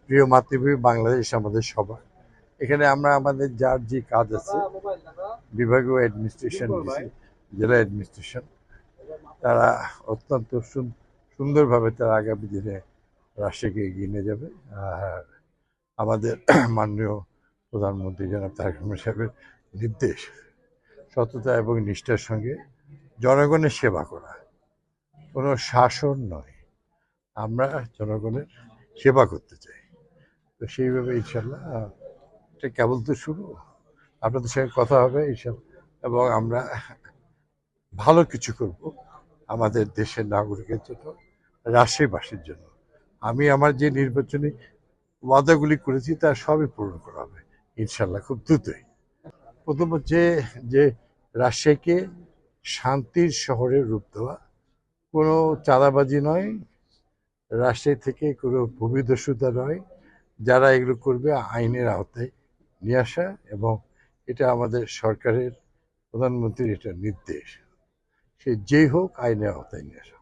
প্রিয় মাতৃভূমি বাংলাদেশ আমাদের সবার। এখানে আমরা আমাদের যার যে কাজ আছে, বিভাগীয় অ্যাডমিনিস্ট্রেশন, জেলা অ্যাডমিনিস্ট্রেশন, তারা অত্যন্ত সুন্দরভাবে তারা আগামী দিনে রাষ্ট্রকে এগিয়ে নিয়ে যাবে। আর আমাদের মাননীয় প্রধানমন্ত্রী জনাব তারেক রহমান সাহেবের নির্দেশ, সততা এবং নিষ্ঠার সঙ্গে জনগণের সেবা করা, কোনো শাসন নয়। আমরা জনগণের সেবা করতে চাই। তো সেইভাবে ইনশাল্লাহ এটা কেবল তো শুরু, আপনাদের সঙ্গে কথা হবে ইনশাল্লাহ, এবং আমরা ভালো কিছু করব আমাদের দেশের নাগরিকের জন্য, রাষ্ট্রবাসীর জন্য। আমি আমার যে নির্বাচনী ওয়াদাগুলি করেছি তার সবই পূরণ করা হবে ইনশাল্লাহ খুব দ্রুতই। প্রথম হচ্ছে যে রাজশাহীকে শান্তির শহরে রূপ দেওয়া, কোনো চাঁদাবাজি নয়, রাজশাহী থেকে কোনো ভূমিদস্যুতা নয়, যারা এগুলো করবে আইনের আওতায় নিয়ে আসা, এবং এটা আমাদের সরকারের প্রধানমন্ত্রীর এটা নির্দেশ, সে যেই হোক আইনের আওতায় নিয়ে আসা।